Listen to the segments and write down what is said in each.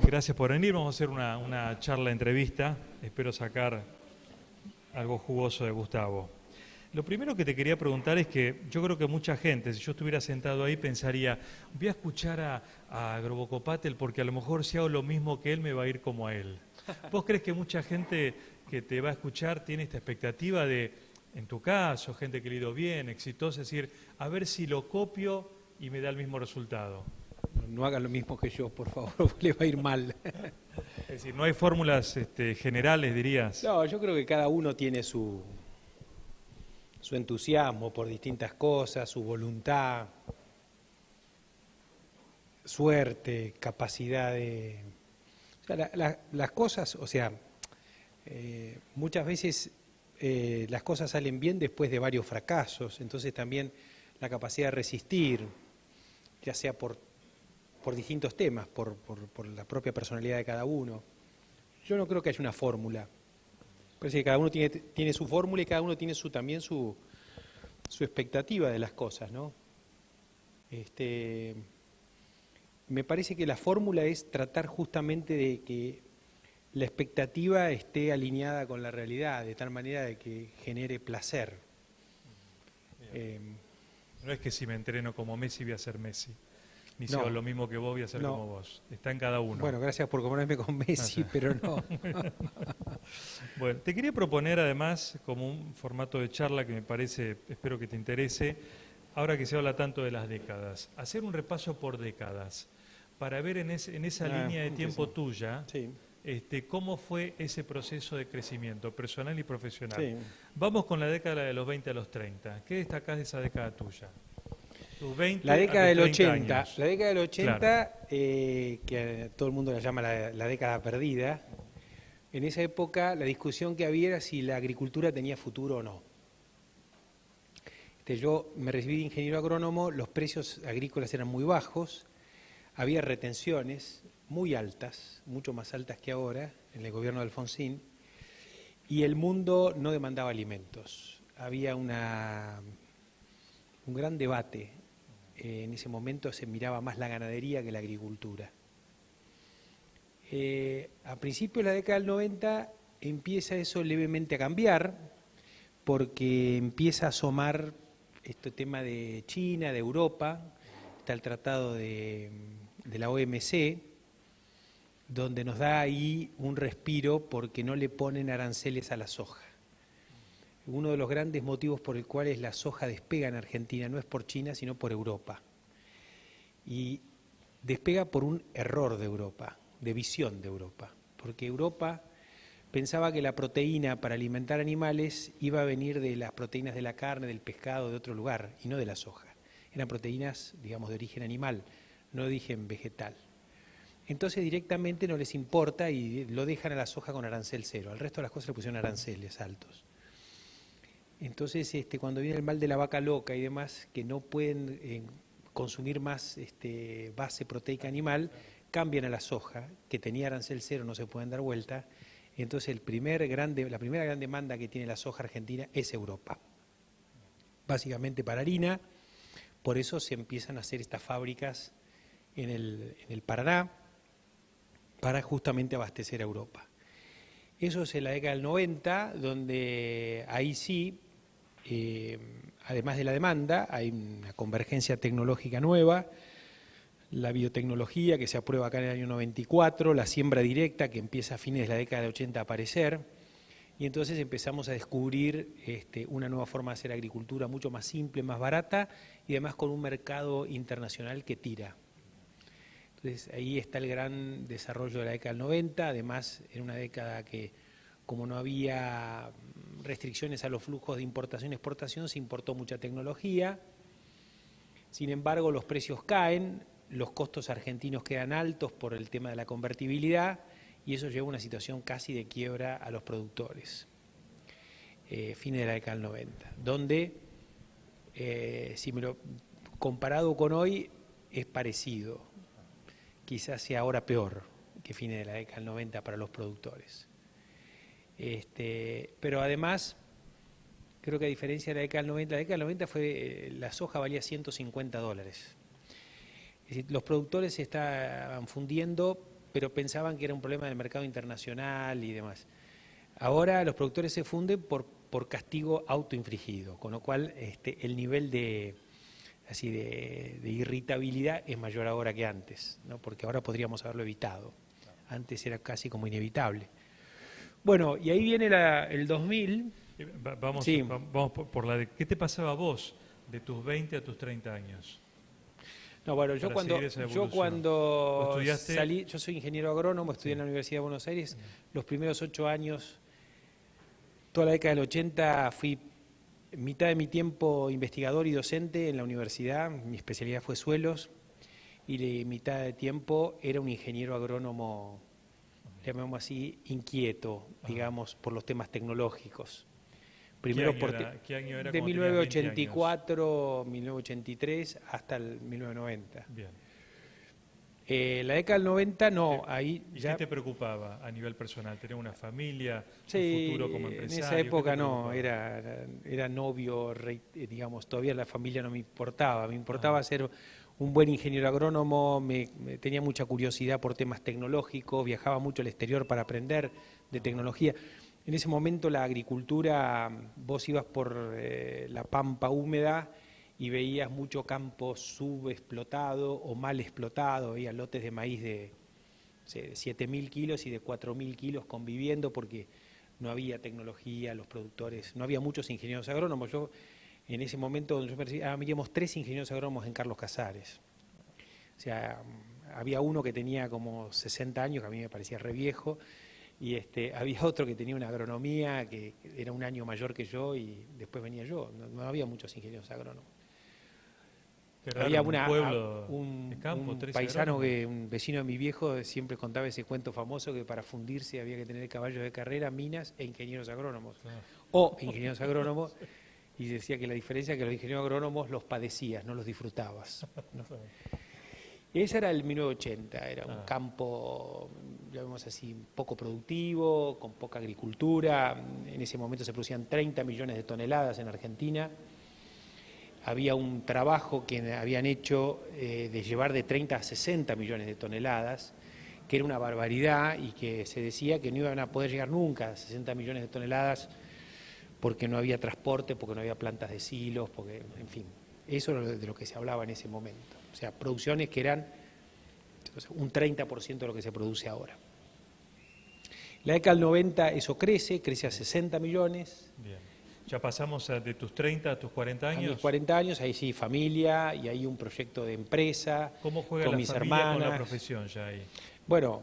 Gracias por venir. Vamos a hacer una charla, entrevista. Espero sacar algo jugoso de Gustavo. Lo primero que te quería preguntar es que yo creo que mucha gente, si yo estuviera sentado ahí, pensaría, voy a escuchar a Grobocopatel porque a lo mejor si hago lo mismo que él me va a ir como a él. ¿Vos crees que mucha gente que te va a escuchar tiene esta expectativa de, en tu caso, gente que le ha ido bien, exitosa, es decir, a ver si lo copio y me da el mismo resultado? No haga lo mismo que yo, por favor, le va a ir mal. Es decir, no hay fórmulas generales, dirías. No, yo creo que cada uno tiene su entusiasmo por distintas cosas, su voluntad, suerte, capacidad de... O sea, las cosas, o sea, muchas veces las cosas salen bien después de varios fracasos, entonces también la capacidad de resistir, ya sea por distintos temas, por la propia personalidad de cada uno. Yo no creo que haya una fórmula. Parece que cada uno tiene su fórmula y cada uno tiene también su expectativa de las cosas, ¿no? Me parece que la fórmula es tratar justamente de que la expectativa esté alineada con la realidad, de tal manera de que genere placer. No es que si me entreno como Messi voy a ser Messi. Ni si No. hago lo mismo que vos voy a ser como vos. Está en cada uno. Bueno, gracias por compararme con Messi, pero no. Bueno, te quería proponer además como un formato de charla que me parece, espero que te interese, ahora que se habla tanto de las décadas, hacer un repaso por décadas, para ver en esa línea de tiempo tuya, Sí. cómo fue ese proceso de crecimiento personal y profesional. Sí. Vamos con la década de los 20 a los 30. ¿Qué destacás de esa década tuya? Tus 20 La década a del tus 30 80, años. la década del 80, Claro. que todo el mundo la llama la década perdida. En esa época la discusión que había era si la agricultura tenía futuro o no. Yo me recibí de ingeniero agrónomo, los precios agrícolas eran muy bajos, había retenciones muy altas, mucho más altas que ahora, en el gobierno de Alfonsín, y el mundo no demandaba alimentos. Había un gran debate. En ese momento se miraba más la ganadería que la agricultura. A principios de la década del 90 empieza eso levemente a cambiar, porque empieza a asomar este tema de China, de Europa, está el tratado de la OMC, donde nos da ahí un respiro porque no le ponen aranceles a la soja. Uno de los grandes motivos por el cual la soja despega en Argentina no es por China, sino por Europa. Y despega por un error de Europa, de visión de Europa, porque Europa pensaba que la proteína para alimentar animales iba a venir de las proteínas de la carne, del pescado, de otro lugar, y no de la soja. Eran proteínas, digamos, de origen animal, no de origen vegetal. Entonces directamente no les importa y lo dejan a la soja con arancel cero. Al resto de las cosas le pusieron aranceles altos. Entonces, cuando viene el mal de la vaca loca y demás, que no pueden consumir más base proteica animal, cambian a la soja, que tenía arancel cero, no se pueden dar vuelta. Entonces, la primera gran demanda que tiene la soja argentina es Europa. Básicamente para harina, por eso se empiezan a hacer estas fábricas en el Paraná, para justamente abastecer a Europa. Eso es en la década del 90, donde ahí sí, además de la demanda, hay una convergencia tecnológica nueva, la biotecnología que se aprueba acá en el año 94, la siembra directa que empieza a fines de la década del 80 a aparecer, y entonces empezamos a descubrir una nueva forma de hacer agricultura mucho más simple, más barata, y además con un mercado internacional que tira. Entonces ahí está el gran desarrollo de la década del 90, además en una década que como no había restricciones a los flujos de importación y exportación, se importó mucha tecnología, sin embargo los precios caen, los costos argentinos quedan altos por el tema de la convertibilidad y eso lleva a una situación casi de quiebra a los productores, fines de la década del 90, donde si me lo comparado con hoy es parecido. Quizás sea ahora peor que fines de la década del 90 para los productores. Pero además, creo que a diferencia de la década del 90 la soja valía $150. Es decir, los productores estaban fundiendo pero pensaban que era un problema del mercado internacional y demás. Ahora los productores se funden por castigo autoinfligido, con lo cual el nivel de irritabilidad es mayor ahora que antes, ¿no? Porque ahora podríamos haberlo evitado. Antes era casi como inevitable. Bueno, y ahí viene el 2000. Vamos, Sí. vamos por la de... ¿Qué te pasaba a vos de tus 20 a tus 30 años? No, bueno, yo Para seguir esa cuando evolución. ¿Vos estudiaste? salí, yo soy ingeniero agrónomo, estudié en la Universidad de Buenos Aires. Los primeros 8 años, toda la década del 80, fui mitad de mi tiempo investigador y docente en la universidad. Mi especialidad fue suelos y la mitad de tiempo era un ingeniero agrónomo, llamemos así, inquieto, digamos, por los temas tecnológicos. Primero ¿Qué año era de cuando tenías 20 años? 1984, 1983 hasta el 1990. Bien. La década del 90 no, ahí ¿Y ya... qué te preocupaba a nivel personal? ¿Tener una familia, Sí, un futuro como empresario? en esa ¿Qué te época no, preocupaba? era novio, digamos, todavía la familia no me importaba ser un buen ingeniero agrónomo, tenía mucha curiosidad por temas tecnológicos, viajaba mucho al exterior para aprender de tecnología. En ese momento la agricultura, vos ibas por la pampa húmeda y veías mucho campo subexplotado o mal explotado, veías lotes de maíz de 7.000 kilos y de 4.000 kilos conviviendo porque no había tecnología, los productores, no había muchos ingenieros agrónomos. Yo, en ese momento, habíamos 3 ingenieros agrónomos en Carlos Casares. O sea, había uno que tenía como 60 años, que a mí me parecía re viejo, y había otro que tenía una agronomía que era un año mayor que yo y después venía yo. No había muchos ingenieros agrónomos. Qué raro, Había un pueblo de campo, un 13 paisano, agrónomos. un vecino de mi viejo, siempre contaba ese cuento famoso que para fundirse había que tener caballos de carrera, minas e ingenieros agrónomos. Claro. O ingenieros agrónomos, y decía que la diferencia es que los ingenieros agrónomos los padecías, no los disfrutabas, ¿no? Ese era el 1980, era un campo, llamémoslo así, poco productivo, con poca agricultura. En ese momento se producían 30 millones de toneladas en Argentina. Había un trabajo que habían hecho de llevar de 30 a 60 millones de toneladas, que era una barbaridad y que se decía que no iban a poder llegar nunca a 60 millones de toneladas porque no había transporte, porque no había plantas de silos, porque, en fin, eso era de lo que se hablaba en ese momento. O sea, producciones que eran un 30% de lo que se produce ahora. La década del 90 eso crece a 60 millones. Bien. Ya pasamos de tus 30 a tus 40 A años. mis 40 años, ahí sí, familia, y ahí un proyecto de empresa. ¿Cómo juega con la mis familia hermanas. con la profesión ya ahí? Bueno,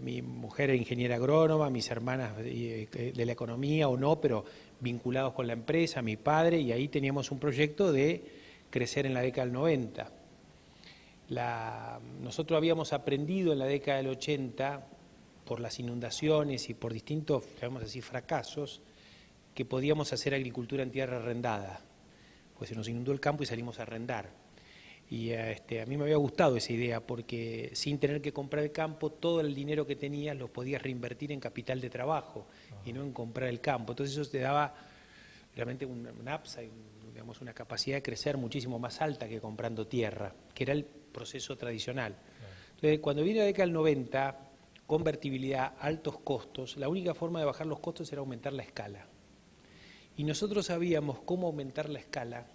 mi mujer era ingeniera agrónoma, mis hermanas de la economía o no, pero vinculados con la empresa, mi padre, y ahí teníamos un proyecto de crecer en la década del 90. Nosotros habíamos aprendido en la década del 80, por las inundaciones y por distintos, digamos así, fracasos, que podíamos hacer agricultura en tierra arrendada. Pues se nos inundó el campo y salimos a arrendar. Y a mí me había gustado esa idea porque sin tener que comprar el campo, todo el dinero que tenías lo podías reinvertir en capital de trabajo y no en comprar el campo. Entonces eso te daba realmente un upside, digamos, una capacidad de crecer muchísimo más alta que comprando tierra, que era el proceso tradicional. Entonces, cuando viene la década del 90, convertibilidad, altos costos, la única forma de bajar los costos era aumentar la escala. Y nosotros sabíamos cómo aumentar la escala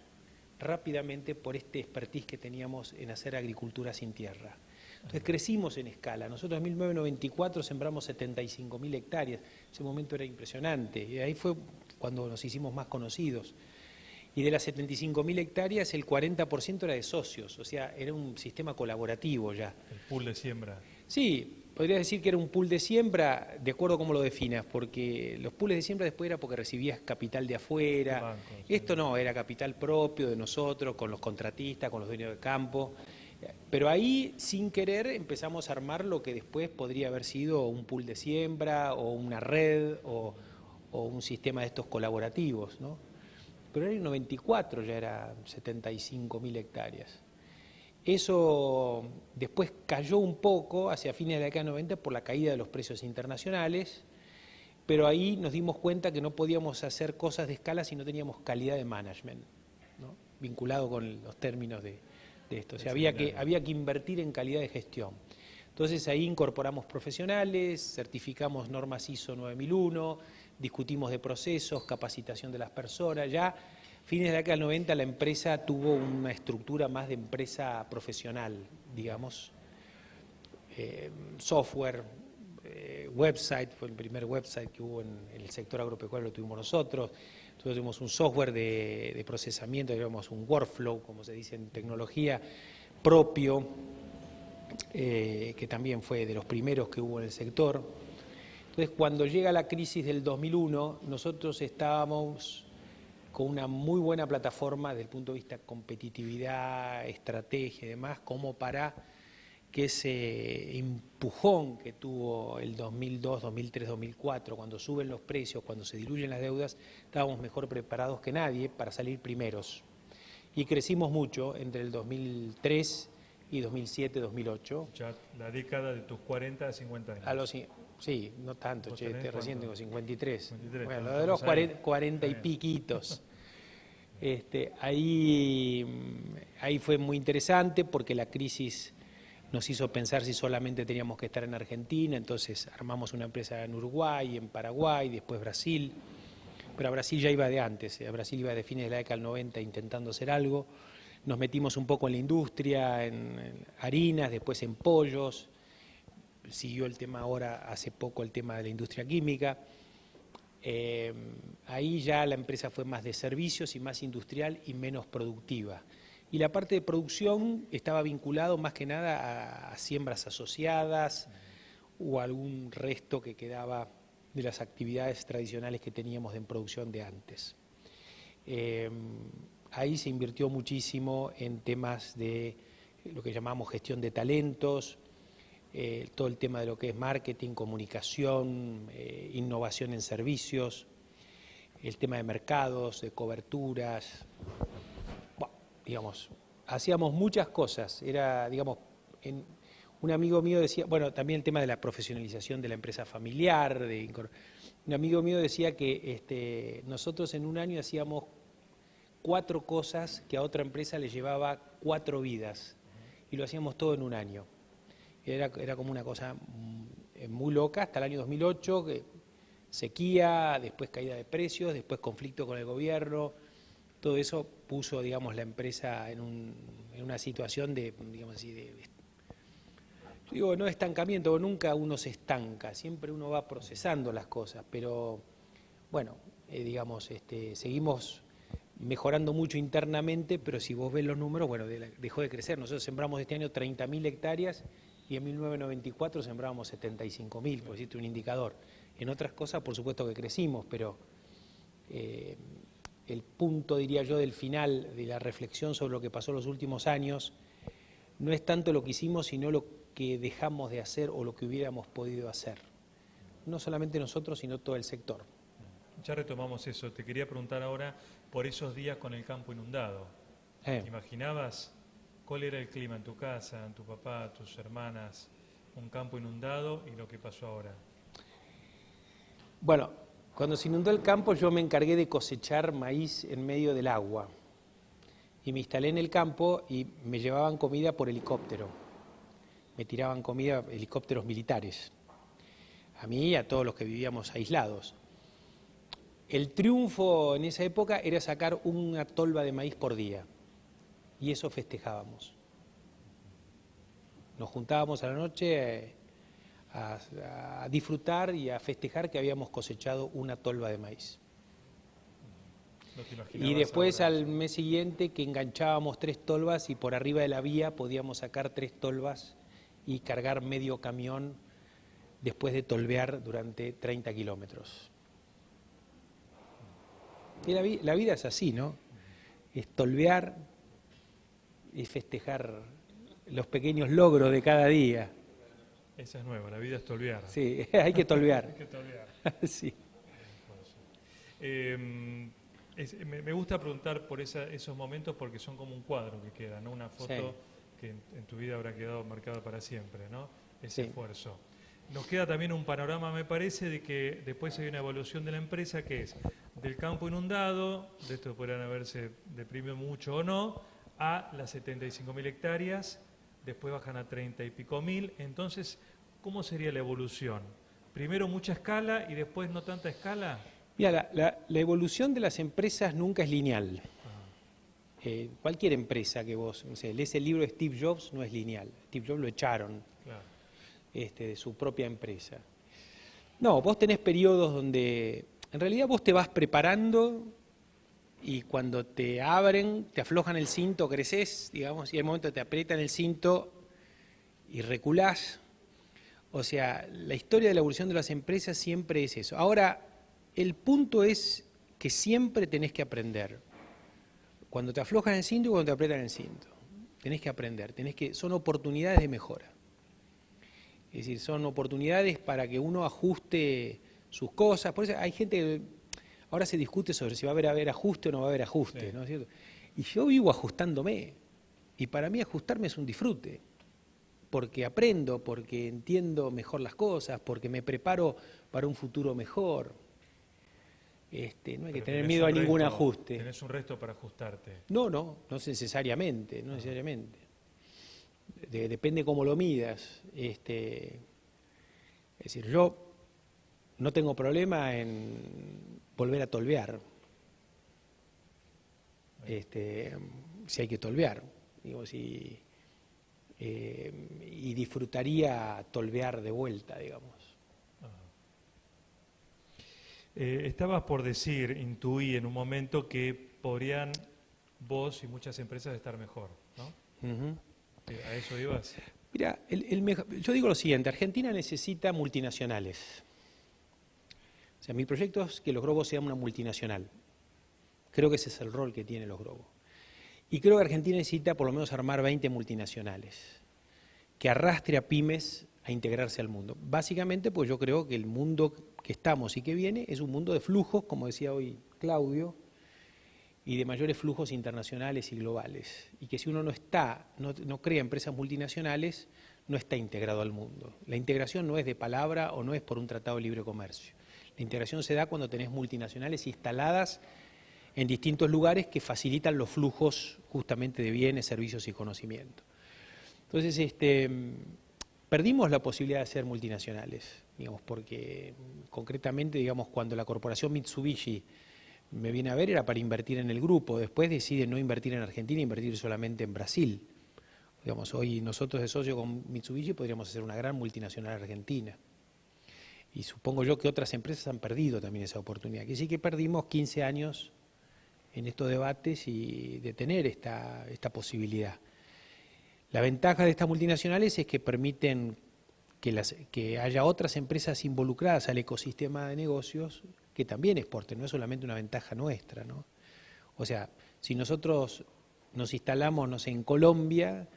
rápidamente por este expertise que teníamos en hacer agricultura sin tierra. Entonces crecimos en escala. Nosotros en 1994 sembramos 75.000 hectáreas. Ese momento era impresionante. Y ahí fue cuando nos hicimos más conocidos. Y de las 75.000 hectáreas, el 40% era de socios. O sea, era un sistema colaborativo ya. El pool de siembra. Sí, podría decir que era un pool de siembra, de acuerdo a cómo lo definas, porque los pools de siembra después era porque recibías capital de afuera. Bancos, Esto no, era capital propio de nosotros, con los contratistas, con los dueños de campo. Pero ahí, sin querer, empezamos a armar lo que después podría haber sido un pool de siembra o una red o un sistema de estos colaborativos, ¿no? Pero en el 94 ya era 75.000 hectáreas. Eso después cayó un poco hacia fines de la década de 90 por la caída de los precios internacionales, pero ahí nos dimos cuenta que no podíamos hacer cosas de escala si no teníamos calidad de management, ¿no? Vinculado con los términos de esto. O sea, había que invertir en calidad de gestión. Entonces ahí incorporamos profesionales, certificamos normas ISO 9001, discutimos de procesos, capacitación de las personas. Ya fines de la década del 90 la empresa tuvo una estructura más de empresa profesional, digamos. Software, website, fue el primer website que hubo en el sector agropecuario, lo tuvimos nosotros. Nosotros tuvimos un software de procesamiento, digamos un workflow, como se dice en tecnología, propio, que también fue de los primeros que hubo en el sector. Entonces, cuando llega la crisis del 2001, nosotros estábamos con una muy buena plataforma desde el punto de vista de competitividad, estrategia y demás, como para que ese empujón que tuvo el 2002, 2003, 2004, cuando suben los precios, cuando se diluyen las deudas, estábamos mejor preparados que nadie para salir primeros. Y crecimos mucho entre el 2003 y 2007, 2008. Ya la década de tus 40 a 50 años. Sí, no tanto, recién tengo 53. 53, bueno, lo de los 40 y piquitos. Ahí fue muy interesante porque la crisis nos hizo pensar si solamente teníamos que estar en Argentina, entonces armamos una empresa en Uruguay, en Paraguay, después Brasil, pero a Brasil ya iba de antes, a Brasil iba de fines de la década del 90 intentando hacer algo, nos metimos un poco en la industria, en harinas, después en pollos, siguió el tema ahora, hace poco el tema de la industria química, ahí ya la empresa fue más de servicios y más industrial y menos productiva. Y la parte de producción estaba vinculado más que nada a siembras asociadas o algún resto que quedaba de las actividades tradicionales que teníamos en producción de antes. Ahí se invirtió muchísimo en temas de lo que llamamos gestión de talentos, todo el tema de lo que es marketing, comunicación, innovación en servicios, el tema de mercados, de coberturas. Digamos, hacíamos muchas cosas, era, digamos, un amigo mío decía, bueno, también el tema de la profesionalización de la empresa familiar, un amigo mío decía que nosotros en un año hacíamos 4 cosas que a otra empresa le llevaba 4 vidas, y lo hacíamos todo en un año. Era como una cosa muy loca, hasta el año 2008, que sequía, después caída de precios, después conflicto con el gobierno. Todo eso puso, digamos, la empresa en una situación de, digamos así, yo digo, no estancamiento, nunca uno se estanca, siempre uno va procesando las cosas, pero bueno, digamos, seguimos mejorando mucho internamente, pero si vos ves los números, bueno, dejó de crecer. Nosotros sembramos este año 30.000 hectáreas y en 1994 sembrábamos 75.000, por decirte un indicador. En otras cosas, por supuesto que crecimos, pero el punto, diría yo, del final de la reflexión sobre lo que pasó en los últimos años no es tanto lo que hicimos, sino lo que dejamos de hacer o lo que hubiéramos podido hacer. No solamente nosotros, sino todo el sector. Ya retomamos eso. Te quería preguntar ahora por esos días con el campo inundado. ¿Te imaginabas cuál era el clima en tu casa, en tu papá, tus hermanas, un campo inundado y lo que pasó ahora? Bueno, cuando se inundó el campo yo me encargué de cosechar maíz en medio del agua y me instalé en el campo y me llevaban comida por helicóptero, me tiraban comida, helicópteros militares, a mí y a todos los que vivíamos aislados. El triunfo en esa época era sacar una tolva de maíz por día y eso festejábamos. Nos juntábamos a la noche a disfrutar y a festejar que habíamos cosechado una tolva de maíz. Y después al mes siguiente que enganchábamos 3 tolvas y por arriba de la vía podíamos sacar 3 tolvas y cargar medio camión después de tolvear durante 30 kilómetros. Y la vida es así, ¿no? Es tolvear y festejar los pequeños logros de cada día. Esa es nueva, la vida es tolvear. Sí, hay que tolvear. Hay que tolvear. Sí. Me gusta preguntar por esos momentos porque son como un cuadro que queda, ¿no? Una foto sí, que en tu vida habrá quedado marcada para siempre, ¿no? Ese esfuerzo. Nos queda también un panorama, me parece, de que después hay una evolución de la empresa que es del campo inundado, de esto podrán haberse deprimido mucho o no, a las 75.000 hectáreas, después bajan a 30 y pico mil. Entonces, ¿cómo sería la evolución? Primero mucha escala y después no tanta escala. Mira, la evolución de las empresas nunca es lineal. Cualquier empresa que vos, no sé, lees el libro de Steve Jobs, no es lineal. Steve Jobs lo echaron Claro. de su propia empresa. No, vos tenés periodos donde en realidad vos te vas preparando y cuando te abren, te aflojan el cinto, creces, digamos, y hay momento que te aprietan el cinto y reculás. O sea, la historia de la evolución de las empresas siempre es eso. Ahora, el punto es que siempre tenés que aprender. Cuando te aflojan el cinto y cuando te aprietan el cinto. Tenés que aprender, son oportunidades de mejora. Es decir, son oportunidades para que uno ajuste sus cosas. Por eso hay gente que ahora se discute sobre si va a haber ajuste o no va a haber ajuste, Sí. ¿no es cierto? Y yo vivo ajustándome. Y para mí ajustarme es un disfrute. Porque aprendo, porque entiendo mejor las cosas, porque me preparo para un futuro mejor. No hay que Pero tener tenés miedo un a ningún resto, ajuste. tenés un resto para ajustarte. No necesariamente, no necesariamente. Depende cómo lo midas. Es decir, yo no tengo problema en volver a tolvear. Si hay que tolvear. Digo, y disfrutaría tolvear de vuelta, digamos. Estabas por decir, intuí en un momento que podrían vos y muchas empresas estar mejor, ¿no? Uh-huh. ¿A eso ibas? Mira, yo digo lo siguiente, Argentina necesita multinacionales. O sea, mi proyecto es que Los Globos sea una multinacional. Creo que ese es el rol que tienen Los Globos. Y creo que Argentina necesita por lo menos armar 20 multinacionales que arrastre a pymes a integrarse al mundo. Básicamente, pues yo creo que el mundo que estamos y que viene es un mundo de flujos, como decía hoy Claudio, y de mayores flujos internacionales y globales. Y que si uno no crea empresas multinacionales, no está integrado al mundo. La integración no es de palabra o no es por un tratado de libre comercio. La integración se da cuando tenés multinacionales instaladas en distintos lugares que facilitan los flujos justamente de bienes, servicios y conocimiento. Entonces, perdimos la posibilidad de ser multinacionales, digamos, porque concretamente, digamos, cuando la corporación Mitsubishi me viene a ver era para invertir en el grupo, después decide no invertir en Argentina, invertir solamente en Brasil. Digamos, hoy nosotros de socio con Mitsubishi podríamos hacer una gran multinacional argentina. Y supongo yo que otras empresas han perdido también esa oportunidad. Que sí que perdimos 15 años en estos debates y de tener esta posibilidad. La ventaja de estas multinacionales es que permiten que haya otras empresas involucradas al ecosistema de negocios que también exporten, no es solamente una ventaja nuestra, ¿no? O sea, si nosotros nos instalamos, no sé, en Colombia,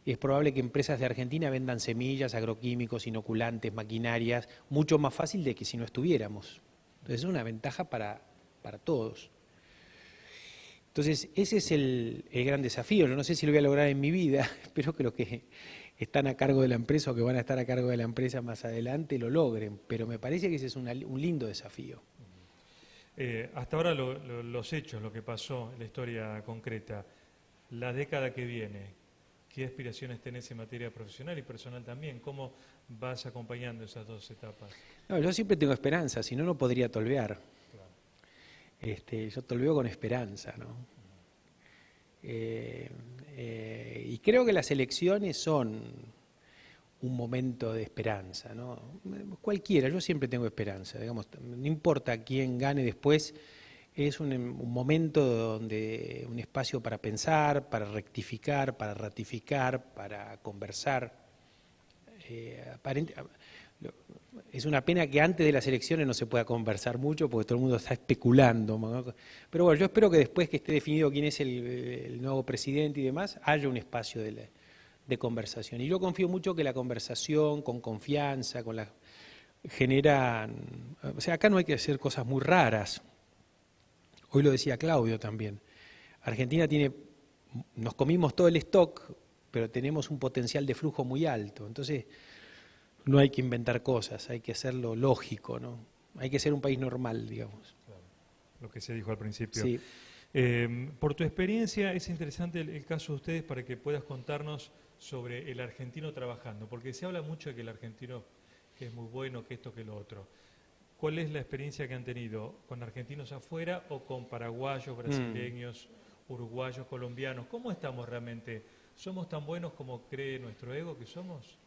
es probable que empresas de Argentina vendan semillas, agroquímicos, inoculantes, maquinarias, mucho más fácil de que si no estuviéramos. Entonces es una ventaja para todos. Entonces ese es el gran desafío. Yo no sé si lo voy a lograr en mi vida, espero que los que están a cargo de la empresa o que van a estar a cargo de la empresa más adelante lo logren, pero me parece que ese es un lindo desafío. Hasta ahora los hechos, lo que pasó, la historia concreta, la década que viene, ¿qué aspiraciones tenés en materia profesional y personal también? ¿Cómo vas acompañando esas dos etapas? No, yo siempre tengo esperanza, si no, no podría tolvear. Claro. Yo tolveo con esperanza, ¿no? Y creo que las elecciones son un momento de esperanza, ¿no? Cualquiera, yo siempre tengo esperanza, digamos, no importa quién gane después, es un momento donde un espacio para pensar, para rectificar, para ratificar, para conversar. Es una pena que antes de las elecciones no se pueda conversar mucho porque todo el mundo está especulando, ¿no? Pero bueno, yo espero que después que esté definido quién es el nuevo presidente y demás, haya un espacio de conversación. Y yo confío mucho que la conversación con confianza, generan, o sea, acá no hay que hacer cosas muy raras. Hoy lo decía Claudio también. Argentina nos comimos todo el stock, pero tenemos un potencial de flujo muy alto. Entonces, no hay que inventar cosas, hay que hacerlo lógico, ¿no? Hay que ser un país normal, digamos. Claro, lo que se dijo al principio. Sí. Por tu experiencia, es interesante el caso de ustedes para que puedas contarnos sobre el argentino trabajando? Porque se habla mucho de que el argentino que es muy bueno, que esto, que lo otro. ¿Cuál es la experiencia que han tenido con argentinos afuera o con paraguayos, brasileños, uruguayos, colombianos? ¿Cómo estamos realmente? ¿Somos tan buenos como cree nuestro ego que somos?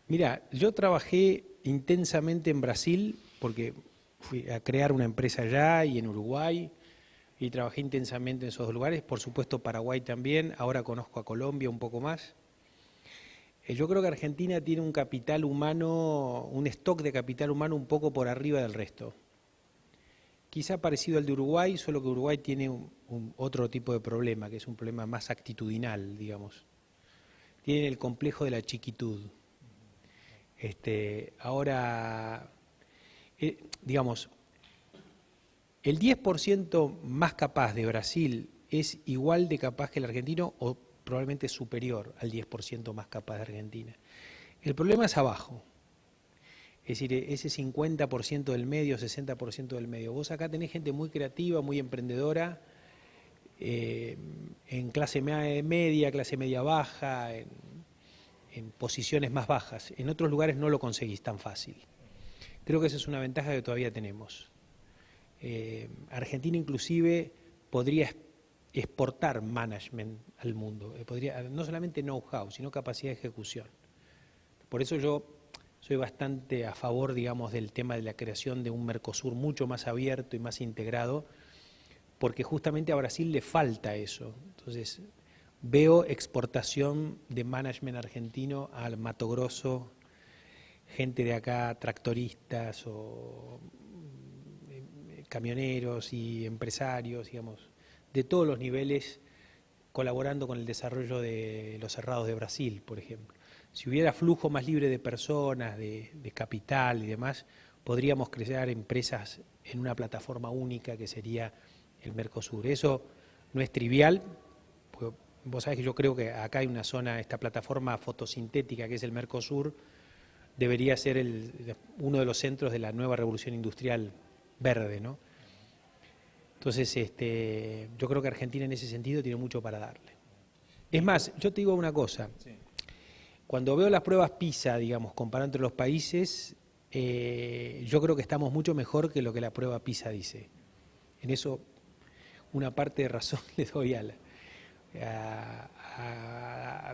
Mira, yo trabajé intensamente en Brasil porque fui a crear una empresa allá y en Uruguay y trabajé intensamente en esos dos lugares, por supuesto Paraguay también, ahora conozco a Colombia un poco más. Yo creo que Argentina tiene un capital humano, un stock de capital humano un poco por arriba del resto. Quizá parecido al de Uruguay, solo que Uruguay tiene otro tipo de problema, que es un problema más actitudinal, digamos. Tienen el complejo de la chiquitud. Ahora, digamos, el 10% más capaz de Brasil es igual de capaz que el argentino o probablemente superior al 10% más capaz de Argentina. El problema es abajo. Es decir, ese 50% del medio, 60% del medio. Vos acá tenés gente muy creativa, muy emprendedora, en clase media, clase media baja, en posiciones más bajas. En otros lugares no lo conseguís tan fácil. Creo que esa es una ventaja que todavía tenemos. Argentina inclusive podría exportar management al mundo, podría, no solamente know-how, sino capacidad de ejecución. Por eso yo soy bastante a favor, digamos, del tema de la creación de un Mercosur mucho más abierto y más integrado, porque justamente a Brasil le falta eso. Entonces, veo exportación de management argentino al Mato Grosso, gente de acá, tractoristas o camioneros y empresarios, digamos, de todos los niveles, colaborando con el desarrollo de los cerrados de Brasil, por ejemplo. Si hubiera flujo más libre de personas, de capital y demás, podríamos crear empresas en una plataforma única que sería el Mercosur. Eso no es trivial, porque vos sabés que yo creo que acá hay una zona, esta plataforma fotosintética que es el Mercosur, debería ser uno de los centros de la nueva revolución industrial verde, ¿no? Entonces, yo creo que Argentina en ese sentido tiene mucho para darle. Es más, yo te digo una cosa, cuando veo las pruebas PISA, digamos, comparando entre los países, yo creo que estamos mucho mejor que lo que la prueba PISA dice. En eso, una parte de razón le doy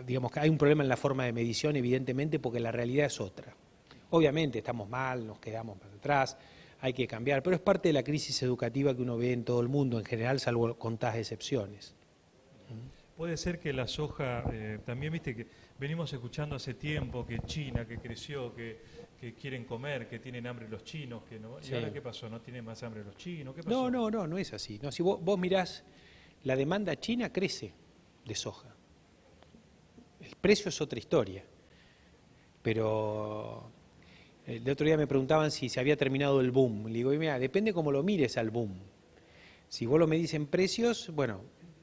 digamos que hay un problema en la forma de medición, evidentemente, porque la realidad es otra. Obviamente estamos mal, nos quedamos para atrás, hay que cambiar, pero es parte de la crisis educativa que uno ve en todo el mundo en general, salvo contadas excepciones. Puede ser que la soja, también viste que venimos escuchando hace tiempo que China, que creció, que quieren comer, que tienen hambre los chinos, que no. ¿Y ahora qué pasó? ¿No tienen más hambre los chinos? ¿Qué pasó? No es así. No, si vos mirás, la demanda china crece de soja. El precio es otra historia. Pero el otro día me preguntaban si se había terminado el boom. Le digo, mira, depende cómo lo mires al boom. Si vos lo medís en precios, bueno,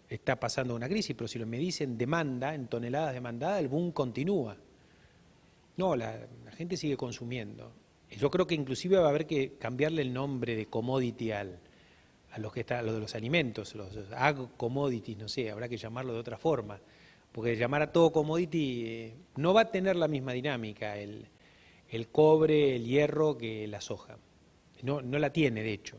está pasando una crisis, pero si lo medís en demanda, en toneladas demandadas, el boom continúa. No, la gente sigue consumiendo. Yo creo que inclusive va a haber que cambiarle el nombre de commodity a los que está, a los de los alimentos, los ag commodities, no sé, habrá que llamarlo de otra forma, porque llamar a todo commodity no va a tener la misma dinámica el cobre, el hierro que la soja. No la tiene, de hecho.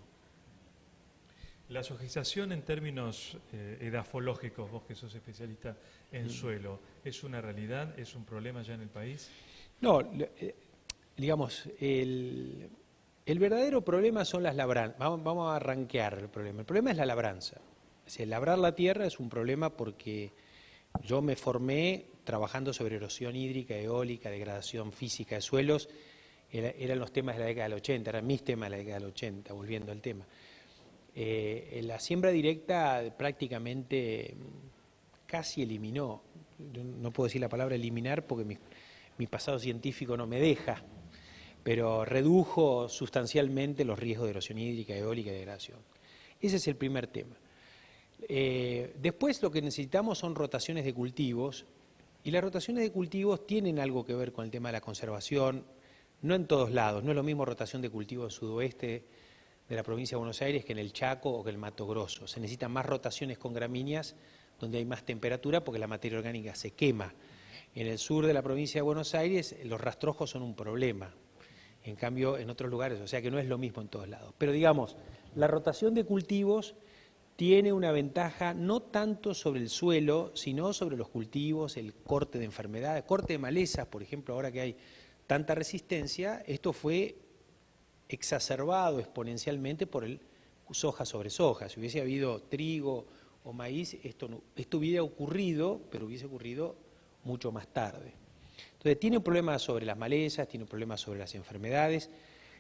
La sojización en términos edafológicos, vos que sos especialista en suelo, ¿es una realidad, es un problema ya en el país? No, digamos, el verdadero problema son las labranzas. Vamos a arranquear el problema. El problema es la labranza. Es decir, labrar la tierra es un problema porque yo me formé trabajando sobre erosión hídrica, eólica, degradación física de suelos. Eran los temas de la década del 80, eran mis temas de la década del 80, volviendo al tema. La siembra directa prácticamente casi eliminó, no puedo decir la palabra eliminar porque mi pasado científico no me deja, pero redujo sustancialmente los riesgos de erosión hídrica, eólica y degradación. Ese es el primer tema. Después lo que necesitamos son rotaciones de cultivos, y las rotaciones de cultivos tienen algo que ver con el tema de la conservación, no en todos lados, no es lo mismo rotación de cultivo en sudoeste de la provincia de Buenos Aires que en el Chaco o que en el Mato Grosso. Se necesitan más rotaciones con gramíneas donde hay más temperatura porque la materia orgánica se quema. En el sur de la provincia de Buenos Aires los rastrojos son un problema, en cambio en otros lugares, o sea que no es lo mismo en todos lados. Pero digamos, la rotación de cultivos tiene una ventaja no tanto sobre el suelo, sino sobre los cultivos, el corte de enfermedades, corte de malezas, por ejemplo, ahora que hay tanta resistencia, esto fue exacerbado exponencialmente por el soja sobre soja. Si hubiese habido trigo o maíz, esto hubiera ocurrido, pero hubiese ocurrido mucho más tarde. Entonces tiene un problema sobre las malezas, tiene un problema sobre las enfermedades,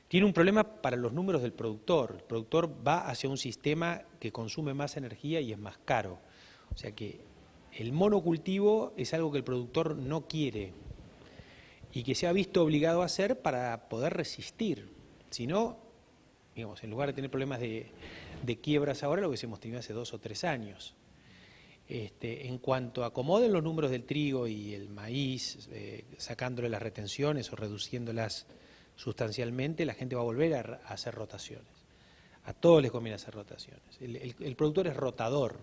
tiene un problema para los números del productor. El productor va hacia un sistema que consume más energía y es más caro. O sea que el monocultivo es algo que el productor no quiere y que se ha visto obligado a hacer para poder resistir. Si no, digamos, en lugar de tener problemas de quiebras ahora, lo que hemos tenido hace 2 o 3 años. En cuanto acomoden los números del trigo y el maíz, sacándole las retenciones o reduciéndolas sustancialmente, la gente va a volver a hacer rotaciones. A todos les conviene hacer rotaciones. El productor es rotador,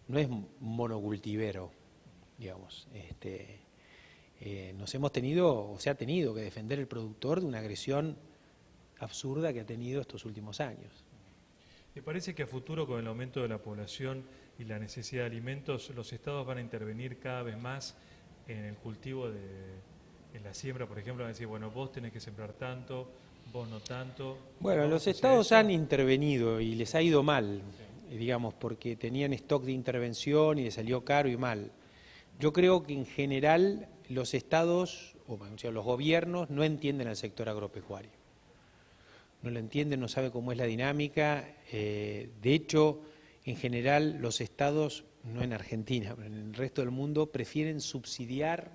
no es monocultivero, digamos. Nos hemos tenido, o se ha tenido que defender el productor de una agresión absurda que ha tenido estos últimos años. ¿Te parece que a futuro, con el aumento de la población y la necesidad de alimentos, los estados van a intervenir cada vez más en el cultivo en la siembra? Por ejemplo, van a decir, bueno, vos tenés que sembrar tanto, vos no tanto. Bueno, los estados han intervenido y les ha ido mal, digamos, porque tenían stock de intervención y les salió caro y mal. Yo creo que en general los estados, o sea, los gobiernos, no entienden al sector agropecuario. No lo entienden, no saben cómo es la dinámica. De hecho, en general los estados, no en Argentina, pero en el resto del mundo, prefieren subsidiar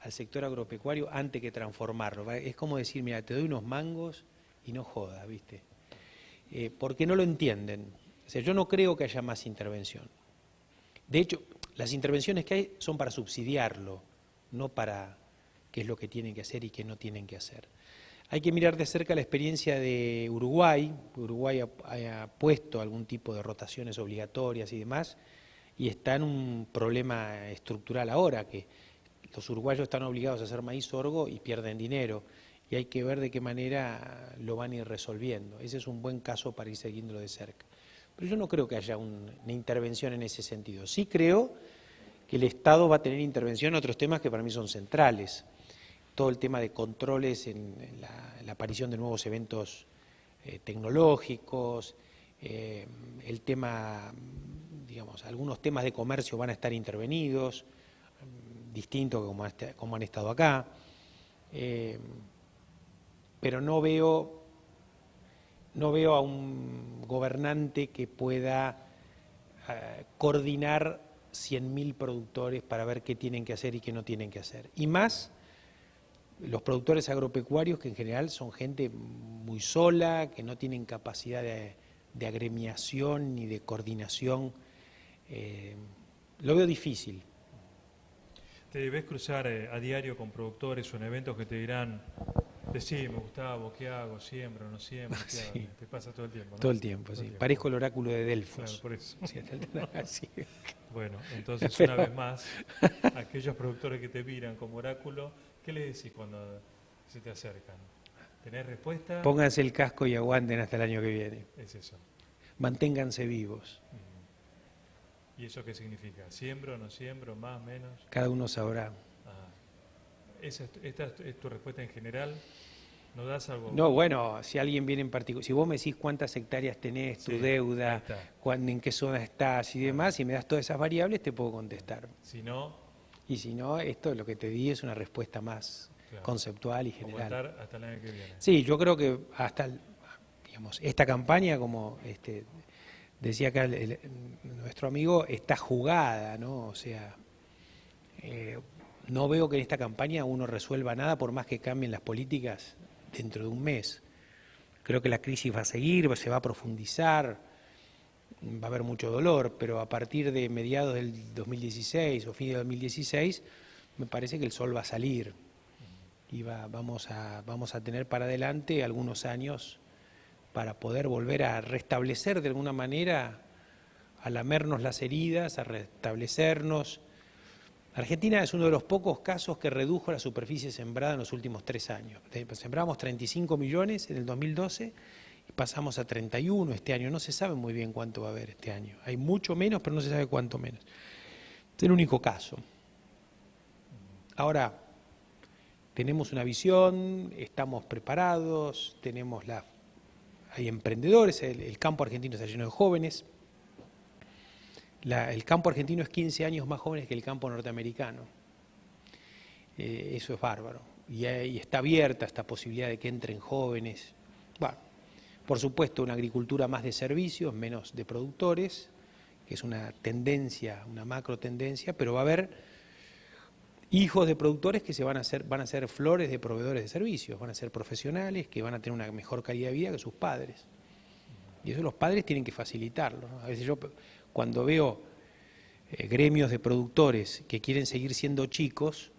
al sector agropecuario antes que transformarlo. Es como decir, mira, te doy unos mangos y no jodas, ¿viste? Porque no lo entienden. O sea, yo no creo que haya más intervención. De hecho, las intervenciones que hay son para subsidiarlo, no para qué es lo que tienen que hacer y qué no tienen que hacer. Hay que mirar de cerca la experiencia de Uruguay. Uruguay ha puesto algún tipo de rotaciones obligatorias y demás, y está en un problema estructural ahora, que los uruguayos están obligados a hacer maíz sorgo y pierden dinero, y hay que ver de qué manera lo van a ir resolviendo. Ese es un buen caso para ir siguiéndolo de cerca. Pero yo no creo que haya una intervención en ese sentido. Sí creo que el Estado va a tener intervención en otros temas que para mí son centrales. Todo el tema de controles en la aparición de nuevos eventos tecnológicos, el tema, digamos, algunos temas de comercio van a estar intervenidos, distinto como han estado acá, pero no veo a un gobernante que pueda coordinar 100.000 productores para ver qué tienen que hacer y qué no tienen que hacer. Y más los productores agropecuarios, que en general son gente muy sola, que no tienen capacidad de agremiación ni de coordinación. Lo veo difícil. ¿Te debes cruzar a diario con productores o en eventos que te dirán, decime, Gustavo, ¿qué hago? ¿Siembro o no siembro? ¿Qué hago? Te pasa todo el tiempo, ¿no? Todo el tiempo, sí. Parezco el oráculo de Delfos. Claro, por eso. Sí. Bueno, entonces una vez más, aquellos productores que te miran como oráculo, ¿qué les decís cuando se te acercan? ¿Tenés respuesta? Pónganse el casco y aguanten hasta el año que viene. Es eso. Manténganse vivos. ¿Y eso qué significa? ¿Siembro, no siembro, más, menos? Cada uno sabrá. ¿Esta es tu respuesta en general? ¿No das algo? No, bueno, si alguien viene en particular, si vos me decís cuántas hectáreas tenés, tu deuda, en qué zona estás y demás, y me das todas esas variables, te puedo contestar. Si no... Y si no, esto lo que te di es una respuesta más conceptual y general. Aguantar hasta el año que viene. Sí, yo creo que hasta, digamos, esta campaña, como decía acá nuestro amigo, está jugada, ¿no? O sea, no veo que en esta campaña uno resuelva nada por más que cambien las políticas dentro de un mes. Creo que la crisis va a seguir, se va a profundizar, va a haber mucho dolor, pero a partir de mediados del 2016 o fin de 2016 me parece que el sol va a salir y vamos a tener para adelante algunos años para poder volver a restablecer de alguna manera a lamernos las heridas, a restablecernos. Argentina es uno de los pocos casos que redujo la superficie sembrada en los últimos 3 años. Sembramos 35 millones en el 2012 y pasamos a 31 este año. No se sabe muy bien cuánto va a haber este año. Hay mucho menos, pero no se sabe cuánto menos. Es el único caso. Ahora, tenemos una visión, estamos preparados, hay emprendedores, el campo argentino está lleno de jóvenes. El campo argentino es 15 años más joven que el campo norteamericano. Eso es bárbaro. Y está abierta esta posibilidad de que entren jóvenes. Bueno, por supuesto, una agricultura más de servicios, menos de productores, que es una tendencia, una macro tendencia, pero va a haber hijos de productores que van a ser flores de proveedores de servicios, van a ser profesionales que van a tener una mejor calidad de vida que sus padres. Y eso los padres tienen que facilitarlo, ¿no? A veces yo, cuando veo gremios de productores que quieren seguir siendo chicos,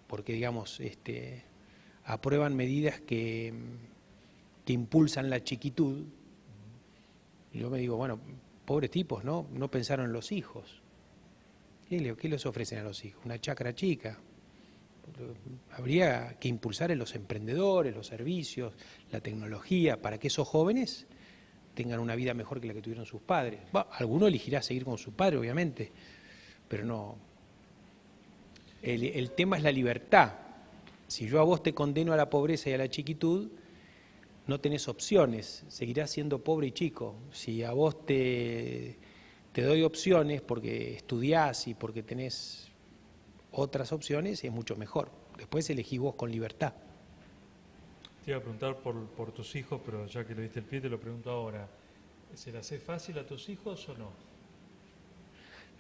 porque digamos, aprueban medidas que impulsan la chiquitud, yo me digo, bueno, pobres tipos, ¿no? No pensaron en los hijos. ¿Qué les ofrecen a los hijos? Una chacra chica. Habría que impulsar en los emprendedores, los servicios, la tecnología, para que esos jóvenes tengan una vida mejor que la que tuvieron sus padres. Bueno, alguno elegirá seguir con su padre, obviamente, pero no. El tema es la libertad. Si yo a vos te condeno a la pobreza y a la chiquitud, no tenés opciones, seguirás siendo pobre y chico. Si a vos te doy opciones porque estudiás y porque tenés otras opciones, es mucho mejor. Después elegís vos con libertad. Te iba a preguntar por tus hijos, pero ya que le diste el pie, te lo pregunto ahora. ¿Se le hace fácil a tus hijos o no?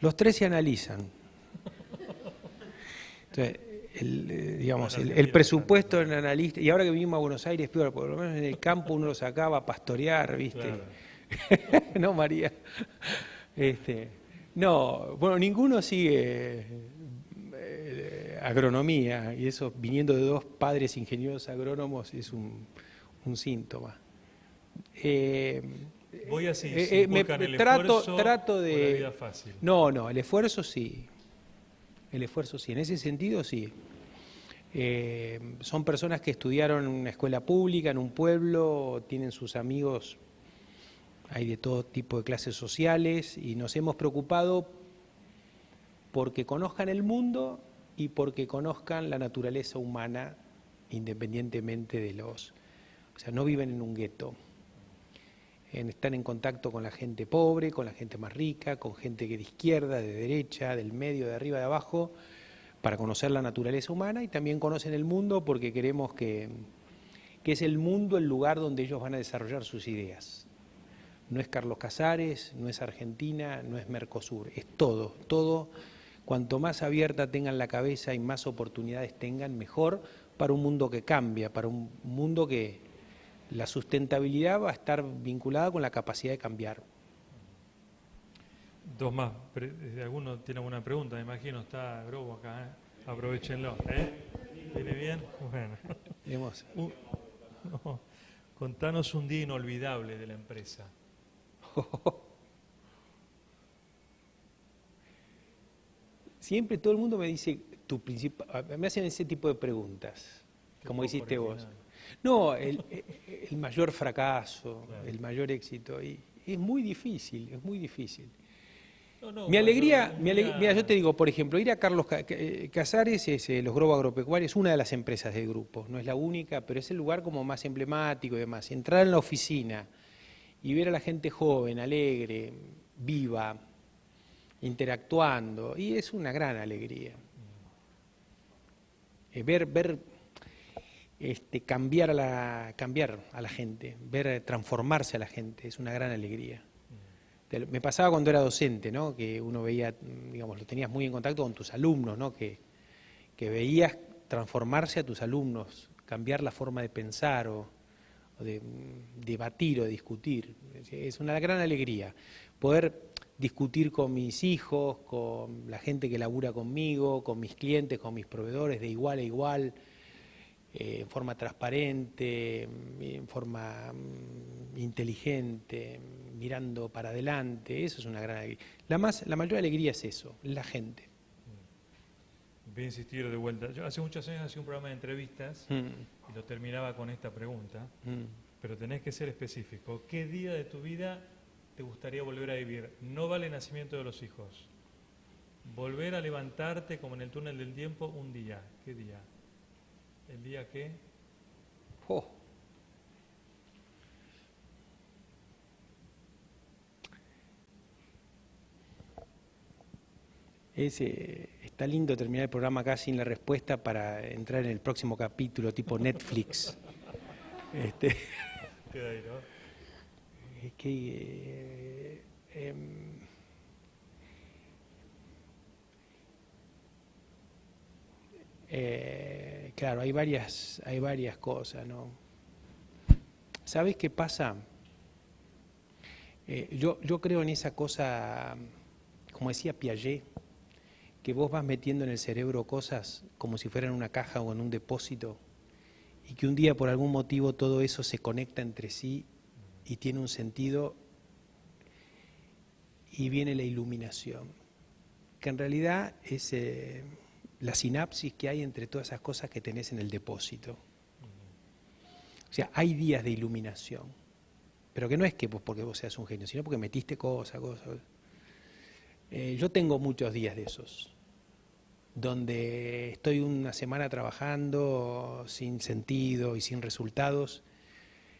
Los 3 se analizan. Entonces, el presupuesto en analista, y ahora que vinimos a Buenos Aires, peor, por lo menos en el campo uno lo sacaba a pastorear, ¿viste? Claro. ¿No, María? No, bueno, ninguno sigue agronomía, y eso viniendo de 2 padres ingenieros agrónomos es un síntoma. Voy a seguir sin el esfuerzo trato de o la vida fácil. No, el esfuerzo sí. El esfuerzo sí, en ese sentido sí. Son personas que estudiaron en una escuela pública, en un pueblo, tienen sus amigos, hay de todo tipo de clases sociales, y nos hemos preocupado porque conozcan el mundo y porque conozcan la naturaleza humana, independientemente de los... O sea, no viven en un gueto. Están en contacto con la gente pobre, con la gente más rica, con gente que de izquierda, de derecha, del medio, de arriba, de abajo, para conocer la naturaleza humana, y también conocen el mundo porque queremos que es el mundo el lugar donde ellos van a desarrollar sus ideas. No es Carlos Casares, no es Argentina, no es Mercosur, es todo, todo. Cuanto más abierta tengan la cabeza y más oportunidades tengan, mejor para un mundo que cambia, para un mundo que la sustentabilidad va a estar vinculada con la capacidad de cambiar. 2 más. ¿Alguno tiene alguna pregunta? Me imagino, está Grobo acá, ¿eh? Aprovechenlo. ¿Viene bien? Bueno. No. Contanos un día inolvidable de la empresa. Siempre todo el mundo me dice, me hacen ese tipo de preguntas, como hiciste vos. No, el mayor fracaso, claro, el mayor éxito, y es muy difícil, es muy difícil. Mi alegría, mira, yo te digo, por ejemplo, ir a Carlos Casares, los Grobo Agropecuarios, es una de las empresas del grupo, no es la única, pero es el lugar como más emblemático y demás. Entrar en la oficina y ver a la gente joven, alegre, viva, interactuando, y es una gran alegría. Ver cambiar a la gente, ver transformarse a la gente, es una gran alegría. Me pasaba cuando era docente, ¿no? Que uno veía, digamos, lo tenías muy en contacto con tus alumnos, ¿no? Que veías transformarse a tus alumnos, cambiar la forma de pensar o de debatir o de discutir. Es una gran alegría poder discutir con mis hijos, con la gente que labura conmigo, con mis clientes, con mis proveedores, de igual a igual, en forma transparente, en forma inteligente, mirando para adelante, eso es una gran alegría. La mayor alegría es eso, la gente. Voy a insistir de vuelta. Yo hace muchos años hacía un programa de entrevistas y lo terminaba con esta pregunta, pero tenés que ser específico. ¿Qué día de tu vida te gustaría volver a vivir? No vale el nacimiento de los hijos. Volver a levantarte como en el túnel del tiempo un día. ¿Qué día? ¿El día qué? Oh. Está lindo terminar el programa acá sin la respuesta para entrar en el próximo capítulo, tipo Netflix. Queda ahí, ¿no? Es que claro, hay varias cosas, ¿no? ¿Sabes qué pasa? Yo creo en esa cosa, como decía Piaget, que vos vas metiendo en el cerebro cosas como si fueran una caja o en un depósito, y que un día por algún motivo todo eso se conecta entre sí y tiene un sentido, y viene la iluminación, que en realidad es la sinapsis que hay entre todas esas cosas que tenés en el depósito. O sea, hay días de iluminación, pero que no es que porque vos seas un genio, sino porque metiste cosas. Yo tengo muchos días de esos, donde estoy una semana trabajando sin sentido y sin resultados,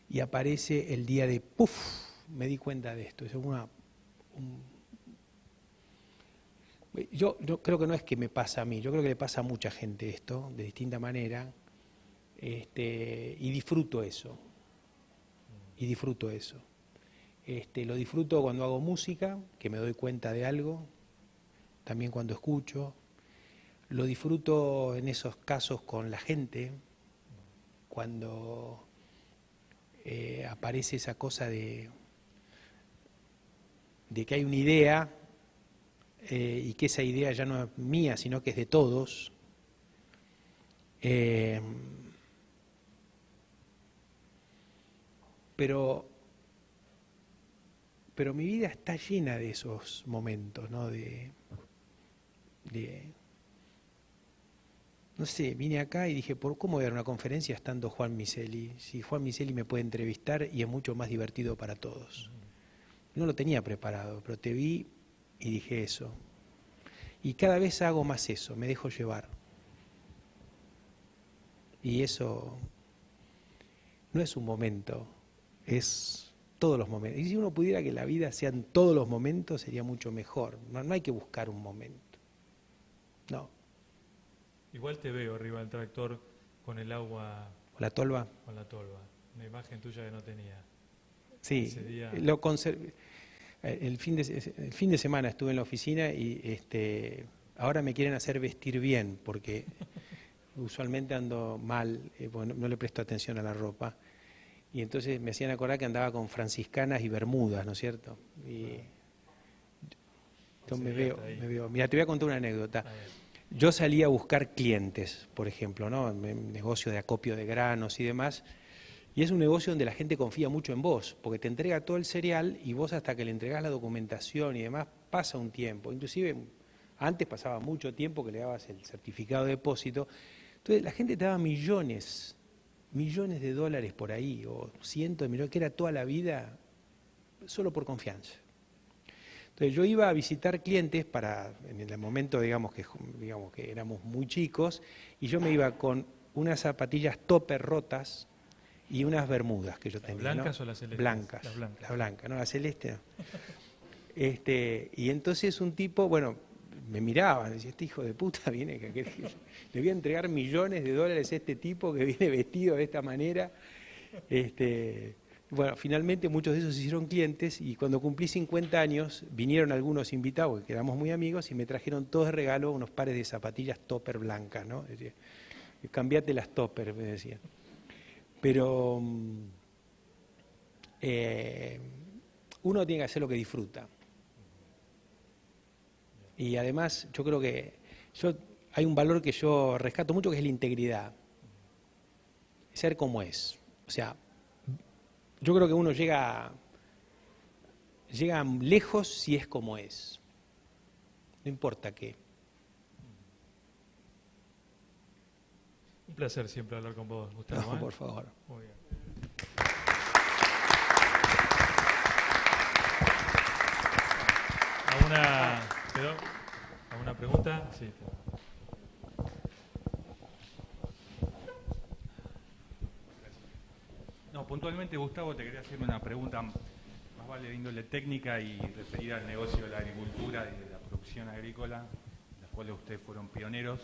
y aparece el día de ¡puf! Me di cuenta de esto. Es yo creo que no es que me pasa a mí, yo creo que le pasa a mucha gente esto, de distinta manera, y disfruto eso. Lo disfruto cuando hago música, que me doy cuenta de algo, también cuando escucho. Lo disfruto en esos casos con la gente, cuando aparece esa cosa de que hay una idea y que esa idea ya no es mía, sino que es de todos. Pero mi vida está llena de esos momentos, ¿no? No sé, vine acá y dije, ¿cómo voy a dar una conferencia estando Juan Miseli? Si Juan Miseli me puede entrevistar y es mucho más divertido para todos. No lo tenía preparado, pero te vi y dije eso. Y cada vez hago más eso, me dejo llevar. Y eso no es un momento, es todos los momentos. Y si uno pudiera que la vida sean todos los momentos, sería mucho mejor. No hay que buscar un momento. No. Igual te veo arriba del tractor con el agua. ¿Con la tolva? Con la tolva. Una imagen tuya que no tenía. Sí, lo conservé. El fin de semana estuve en la oficina y ahora me quieren hacer vestir bien porque usualmente ando mal, bueno, no le presto atención a la ropa. Y entonces me hacían acordar que andaba con franciscanas y bermudas, ¿no es cierto? Y entonces me veo. Mira, te voy a contar una anécdota. Yo salí a buscar clientes, por ejemplo, ¿no? Un negocio de acopio de granos y demás. Y es un negocio donde la gente confía mucho en vos, porque te entrega todo el cereal y vos hasta que le entregás la documentación y demás pasa un tiempo. Inclusive antes pasaba mucho tiempo que le dabas el certificado de depósito. Entonces la gente te daba millones de dólares por ahí, o cientos de millones, que era toda la vida solo por confianza. Entonces yo iba a visitar clientes en el momento digamos que éramos muy chicos, y yo me iba con unas zapatillas topper rotas y unas bermudas que yo tenía. ¿Las blancas, ¿no? o las celestes? Blancas. Las blancas. La blanca, no, la celeste no. Y entonces un tipo, bueno, me miraba, me decía, este hijo de puta viene, le voy a entregar millones de dólares a este tipo que viene vestido de esta manera. Bueno, finalmente muchos de esos se hicieron clientes, y cuando cumplí 50 años vinieron algunos invitados, que quedamos muy amigos, y me trajeron todos de regalo unos pares de zapatillas topper blancas, ¿no? Decía, cambiate las topper, me decían. Pero uno tiene que hacer lo que disfruta. Y además yo creo que hay un valor que yo rescato mucho, que es la integridad. Ser como es. O sea, yo creo que uno llega llega lejos si es como es. No importa qué. Un placer siempre hablar con vos, Gustavo. No, por favor. Muy bien. ¿Alguna pregunta? Sí. No, puntualmente, Gustavo, te quería hacer una pregunta más vale de índole técnica y referida al negocio de la agricultura y de la producción agrícola, en las cuales ustedes fueron pioneros.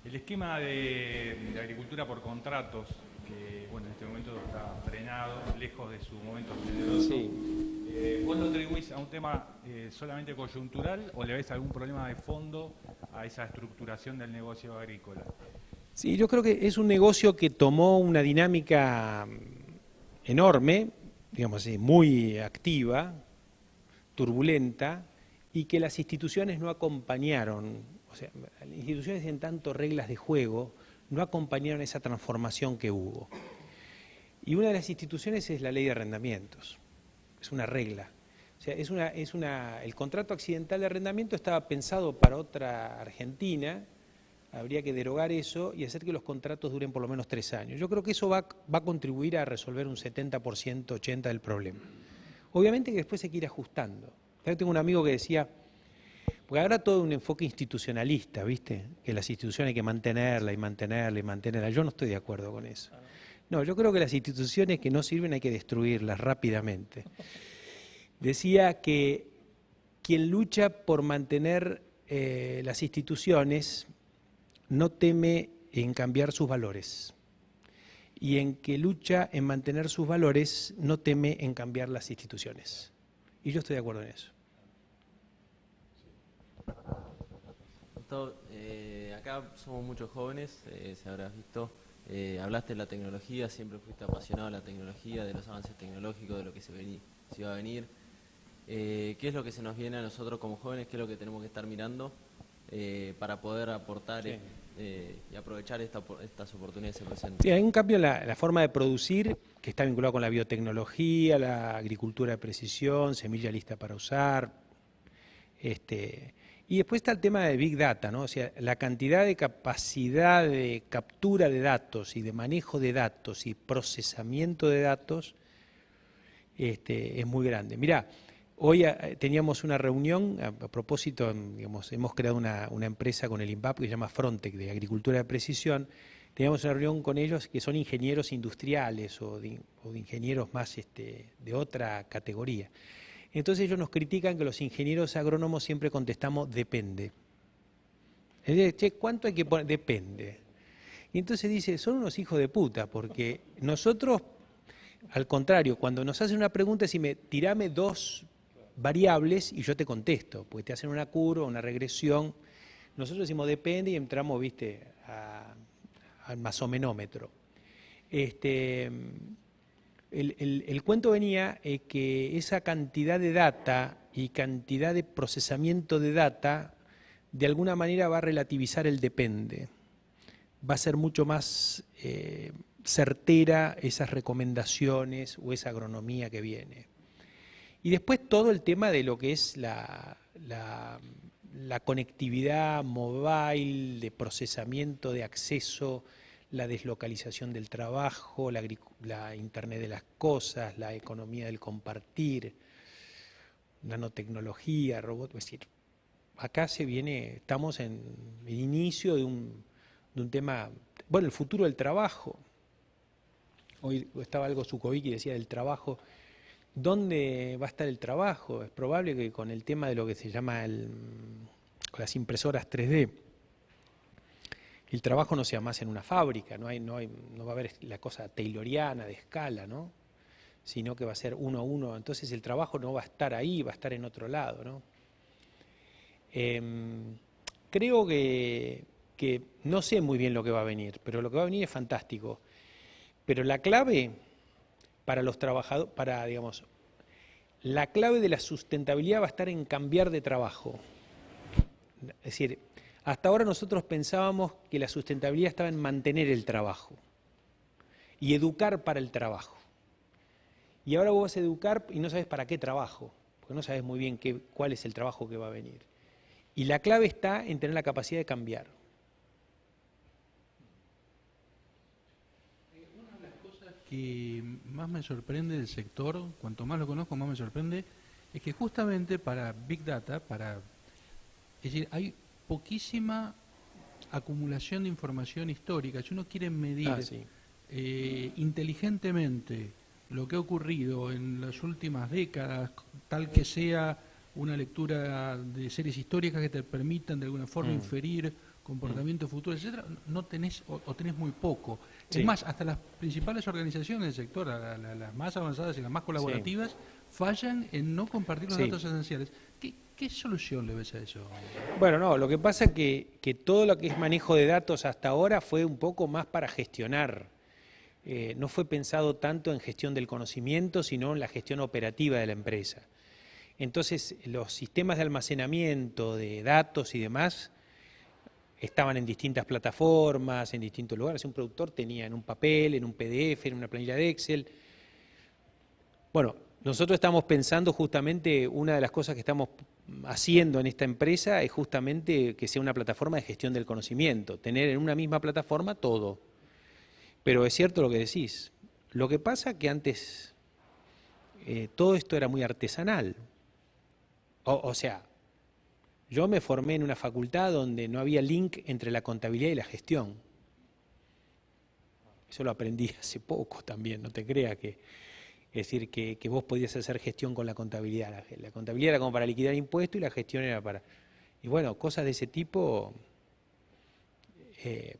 El esquema de agricultura por contratos, que bueno, en este momento está frenado, lejos de su momento generoso. Sí. ¿Vos lo atribuís a un tema solamente coyuntural o le ves algún problema de fondo a esa estructuración del negocio agrícola? Sí, yo creo que es un negocio que tomó una dinámica enorme, digamos así, muy activa, turbulenta, y que las instituciones no acompañaron. O sea, las instituciones en tanto reglas de juego no acompañaron esa transformación que hubo. Y una de las instituciones es la ley de arrendamientos, es una regla. O sea, el contrato accidental de arrendamiento estaba pensado para otra Argentina, habría que derogar eso y hacer que los contratos duren por lo menos 3 años. Yo creo que eso va a contribuir a resolver un 70%, 80% del problema. Obviamente que después hay que ir ajustando. Yo tengo un amigo que decía, porque ahora todo un enfoque institucionalista, ¿viste? Que las instituciones hay que mantenerla y mantenerla y mantenerla. Yo no estoy de acuerdo con eso. No, yo creo que las instituciones que no sirven hay que destruirlas rápidamente. Decía que quien lucha por mantener las instituciones no teme en cambiar sus valores. Y en que lucha en mantener sus valores no teme en cambiar las instituciones. Y yo estoy de acuerdo en eso. Gustavo, acá somos muchos jóvenes, se habrás visto, hablaste de la tecnología, siempre fuiste apasionado de la tecnología, de los avances tecnológicos, de lo que se iba a venir. ¿Qué es lo que se nos viene a nosotros como jóvenes? ¿Qué es lo que tenemos que estar mirando para poder aportar y aprovechar estas oportunidades que se presentan? Sí, hay un cambio en la forma de producir que está vinculado con la biotecnología, la agricultura de precisión, semilla lista para usar. Y después está el tema de Big Data, ¿no? O sea, la cantidad de capacidad de captura de datos y de manejo de datos y procesamiento de datos es muy grande. Mirá, hoy teníamos una reunión, a propósito, digamos, hemos creado una empresa con el INVAP que se llama Frontec, de agricultura de precisión. Teníamos una reunión con ellos que son ingenieros industriales o de ingenieros más de otra categoría. Entonces ellos nos critican que los ingenieros agrónomos siempre contestamos depende. Es decir, che, ¿cuánto hay que poner? Depende. Y entonces dice, son unos hijos de puta, porque nosotros, al contrario, cuando nos hacen una pregunta, decime, tirame 2 variables y yo te contesto, porque te hacen una curva, una regresión. Nosotros decimos depende y entramos, viste, al masomenómetro. El cuento venía que esa cantidad de data y cantidad de procesamiento de data de alguna manera va a relativizar el depende. Va a ser mucho más certera esas recomendaciones o esa agronomía que viene. Y después todo el tema de lo que es la conectividad mobile, de procesamiento, de acceso, la deslocalización del trabajo, la Internet de las cosas, la economía del compartir, nanotecnología, robots. Es decir, acá estamos en el inicio de un tema, bueno, el futuro del trabajo. Hoy estaba algo Zukovicki y decía del trabajo. ¿Dónde va a estar el trabajo? Es probable que con el tema de lo que se llama con las impresoras 3D, el trabajo no sea más en una fábrica, no va a haber la cosa tayloriana de escala, ¿no? Sino que va a ser uno a uno. Entonces el trabajo no va a estar ahí, va a estar en otro lado, ¿no? Creo que no sé muy bien lo que va a venir, pero lo que va a venir es fantástico. Pero la clave para los trabajadores, digamos, la clave de la sustentabilidad va a estar en cambiar de trabajo. Es decir, hasta ahora nosotros pensábamos que la sustentabilidad estaba en mantener el trabajo y educar para el trabajo. Y ahora vos vas a educar y no sabes para qué trabajo. porque no sabes muy bien cuál es el trabajo que va a venir. Y la clave está en tener la capacidad de cambiar. Una de las cosas que más me sorprende del sector, cuanto más lo conozco, más me sorprende, es que justamente para Big Data, es decir, hay poquísima acumulación de información histórica. Si uno quiere medir Sí. inteligentemente lo que ha ocurrido en las últimas décadas, tal que sea una lectura de series históricas que te permitan de alguna forma inferir comportamientos futuros, etcétera, no tenés o tenés muy poco. Sí. Es más, hasta las principales organizaciones del sector, las más avanzadas y las más colaborativas, fallan en no compartir los Sí. datos esenciales. ¿Qué solución le ves a eso? Bueno, no, lo que pasa es que todo lo que es manejo de datos hasta ahora fue un poco más para gestionar. No fue pensado tanto en gestión del conocimiento, sino en la gestión operativa de la empresa. Entonces, los sistemas de almacenamiento de datos y demás estaban en distintas plataformas, en distintos lugares. Un productor tenía en un papel, en un PDF, en una planilla de Excel. Bueno, nosotros estamos pensando justamente, una de las cosas que estamos haciendo en esta empresa es justamente que sea una plataforma de gestión del conocimiento, tener en una misma plataforma todo. Pero es cierto lo que decís. Lo que pasa que antes todo esto era muy artesanal. O sea, yo me formé en una facultad donde no había link entre la contabilidad y la gestión. Eso lo aprendí hace poco también, no te creas que... Es decir, que vos podías hacer gestión con la contabilidad. La contabilidad era como para liquidar impuestos y la gestión era para... Y bueno, cosas de ese tipo...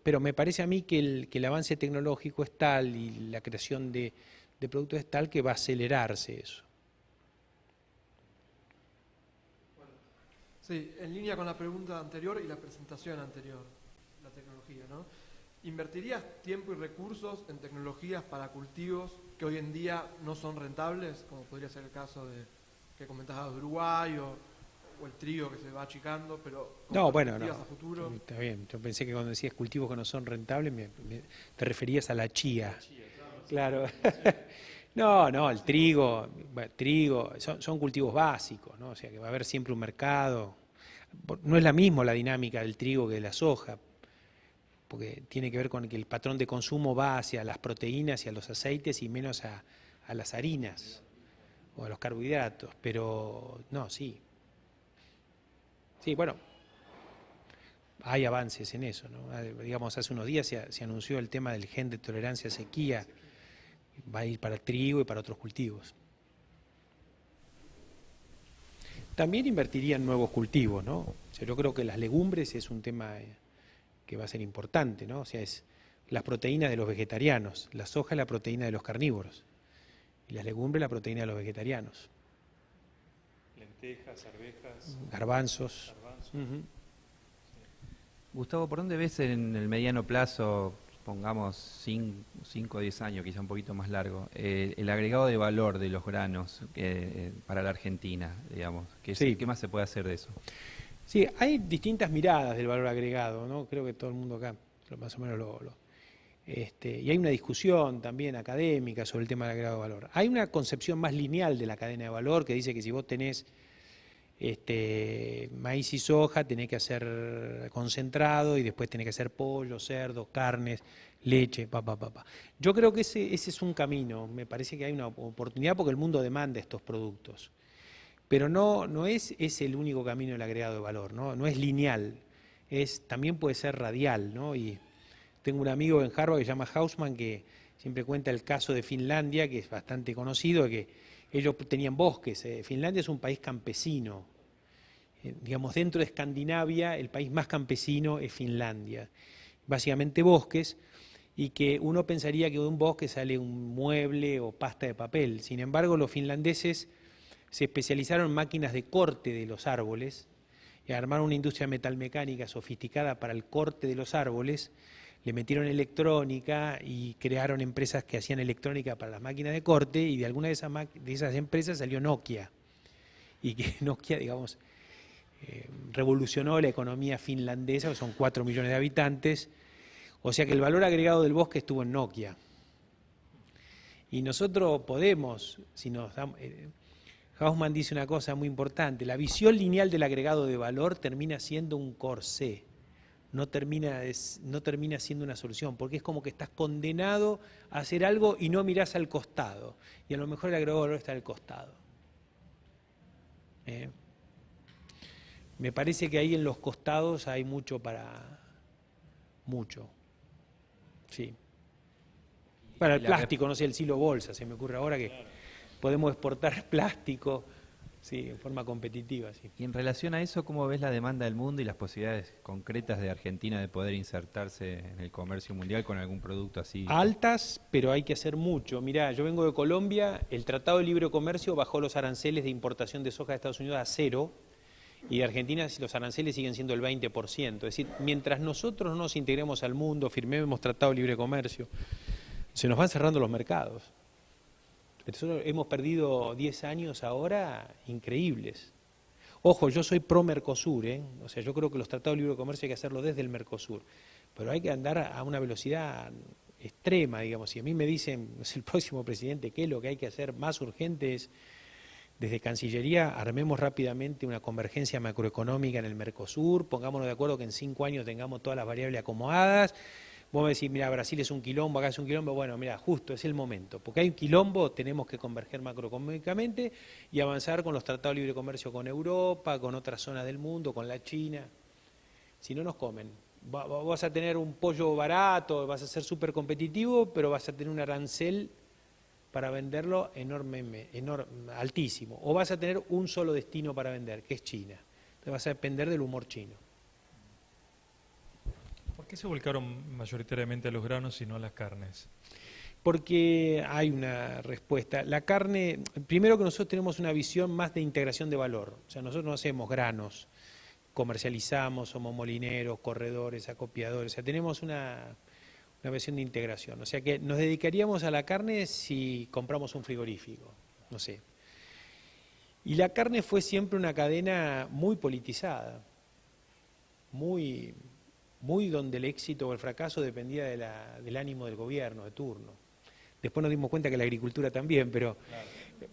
pero me parece a mí que el avance tecnológico es tal y la creación de productos es tal que va a acelerarse eso. Sí, en línea con la pregunta anterior y la presentación anterior, la tecnología, ¿no? ¿Invertirías tiempo y recursos en tecnologías para cultivos que hoy en día no son rentables, como podría ser el caso que comentabas de Uruguay o el trigo que se va achicando, pero con No, bueno, perspectivas no. a futuro? Está bien, yo pensé que cuando decías cultivos que no son rentables te referías a la chía. Claro. No, el trigo, son cultivos básicos, ¿no? O sea que va a haber siempre un mercado. No es la misma la dinámica del trigo que de la soja, porque tiene que ver con que el patrón de consumo va hacia las proteínas y a los aceites y menos a las harinas o a los carbohidratos. Pero no, sí. Sí, bueno, hay avances en eso, ¿no? Digamos, hace unos días se anunció el tema del gen de tolerancia a sequía, va a ir para trigo y para otros cultivos. También invertiría en nuevos cultivos, ¿no? O sea, yo creo que las legumbres es un tema que va a ser importante, ¿no? O sea, es las proteínas de los vegetarianos, la soja es la proteína de los carnívoros y las legumbres la proteína de los vegetarianos. Lentejas, arvejas, Garbanzos. garbanzos. Gustavo, ¿por dónde ves en el mediano plazo, pongamos 5 o 10 años, quizá un poquito más largo, el agregado de valor de los granos para la Argentina, digamos? Sí. ¿Qué más se puede hacer de eso? Sí, hay distintas miradas del valor agregado, ¿no? Creo que todo el mundo acá más o menos y hay una discusión también académica sobre el tema del agregado de valor. Hay una concepción más lineal de la cadena de valor que dice que si vos tenés maíz y soja, tenés que hacer concentrado y después tenés que hacer pollo, cerdo, carnes, leche, Yo creo que ese es un camino, me parece que hay una oportunidad porque el mundo demanda estos productos. Pero no es el único camino el agregado de valor, no es lineal, también puede ser radial, ¿no? Y tengo un amigo en Harvard que se llama Hausman que siempre cuenta el caso de Finlandia, que es bastante conocido, que ellos tenían bosques. Finlandia es un país campesino. Digamos, dentro de Escandinavia, el país más campesino es Finlandia. Básicamente bosques, y que uno pensaría que de un bosque sale un mueble o pasta de papel. Sin embargo, los finlandeses se especializaron en máquinas de corte de los árboles y armaron una industria metalmecánica sofisticada para el corte de los árboles. Le metieron electrónica y crearon empresas que hacían electrónica para las máquinas de corte, y de alguna de esas empresas salió Nokia. Y que Nokia, digamos, revolucionó la economía finlandesa, que son 4 millones de habitantes. O sea que el valor agregado del bosque estuvo en Nokia. Y nosotros podemos, si nos damos... Gaussman dice una cosa muy importante, la visión lineal del agregado de valor termina siendo un corsé, no termina siendo una solución, porque es como que estás condenado a hacer algo y no mirás al costado, y a lo mejor el agregado de valor está al costado. Me parece que ahí en los costados hay mucho sí. Para el plástico, no sé, el silo bolsa, se me ocurre ahora que podemos exportar plástico, sí, en forma competitiva. Sí. Y en relación a eso, ¿cómo ves la demanda del mundo y las posibilidades concretas de Argentina de poder insertarse en el comercio mundial con algún producto así? Altas, pero hay que hacer mucho. Mirá, yo vengo de Colombia, el Tratado de Libre Comercio bajó los aranceles de importación de soja de Estados Unidos a 0, y de Argentina los aranceles siguen siendo el 20%. Es decir, mientras nosotros no nos integremos al mundo, firmemos Tratado de Libre Comercio, se nos van cerrando los mercados. Nosotros hemos perdido 10 años ahora increíbles. Ojo, yo soy pro Mercosur, o sea, yo creo que los tratados de libre comercio hay que hacerlo desde el Mercosur, pero hay que andar a una velocidad extrema, digamos. Si a mí me dicen, es el próximo presidente, que lo que hay que hacer más urgente es, desde Cancillería, armemos rápidamente una convergencia macroeconómica en el Mercosur, pongámonos de acuerdo que en 5 años tengamos todas las variables acomodadas. Vos me decís, mira, Brasil es un quilombo, acá es un quilombo. Bueno, mira, justo es el momento. Porque hay un quilombo, tenemos que converger macroeconómicamente y avanzar con los tratados de libre comercio con Europa, con otras zonas del mundo, con la China. Si no nos comen. Vas a tener un pollo barato, vas a ser súper competitivo, pero vas a tener un arancel para venderlo altísimo. O vas a tener un solo destino para vender, que es China. Entonces vas a depender del humor chino. ¿Por qué se volcaron mayoritariamente a los granos y no a las carnes? Porque hay una respuesta. La carne, primero que nosotros tenemos una visión más de integración de valor. O sea, nosotros no hacemos granos, comercializamos, somos molineros, corredores, acopiadores. O sea, tenemos una visión de integración. O sea que nos dedicaríamos a la carne si compramos un frigorífico, no sé. Y la carne fue siempre una cadena muy politizada, muy donde el éxito o el fracaso dependía del ánimo del gobierno de turno. Después nos dimos cuenta que la agricultura también, pero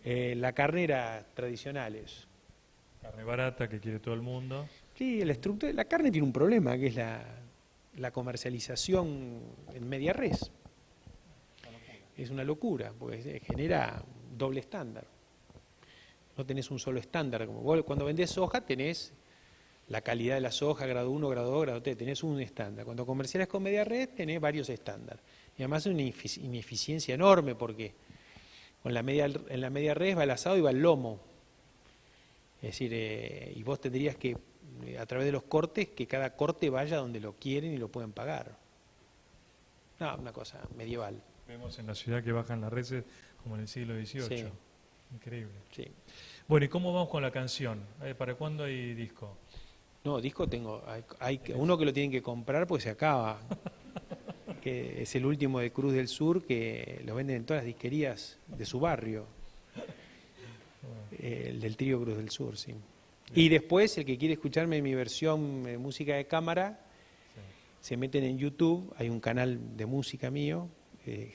la carne era tradicional eso. Carne barata que quiere todo el mundo. Sí, la carne tiene un problema, que es la comercialización en media res. Es una locura, porque genera doble estándar. No tenés un solo estándar. Como vos, cuando vendés soja tenés la calidad de la soja, grado 1, grado 2, grado 3, tenés un estándar. Cuando comercializas con media red, tenés varios estándares. Y además es una ineficiencia enorme, porque en la media red va el asado y va el lomo. Es decir, y vos tendrías que, a través de los cortes, que cada corte vaya donde lo quieren y lo pueden pagar. No, una cosa medieval. Vemos en la ciudad que bajan las reses como en el siglo XVIII. Sí. Increíble. Sí. Bueno, ¿y cómo vamos con la canción? ¿Para cuándo hay disco? No, disco tengo. Hay uno que lo tienen que comprar porque se acaba. Que es el último de Cruz del Sur, que lo venden en todas las disquerías de su barrio. El del trío Cruz del Sur, sí. Y después, el que quiere escucharme en mi versión de música de cámara, se meten en YouTube, hay un canal de música mío,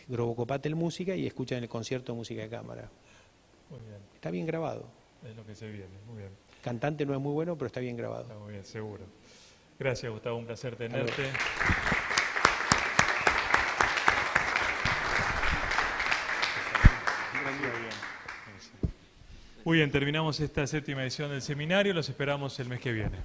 Grobocopatel Música, y escuchan el concierto de música de cámara. Muy bien. Está bien grabado. Es lo que se viene, muy bien. Cantante no es muy bueno, pero está bien grabado. Está muy bien, seguro. Gracias, Gustavo, un placer tenerte. Muy bien, terminamos esta 7ª edición del seminario, los esperamos el mes que viene.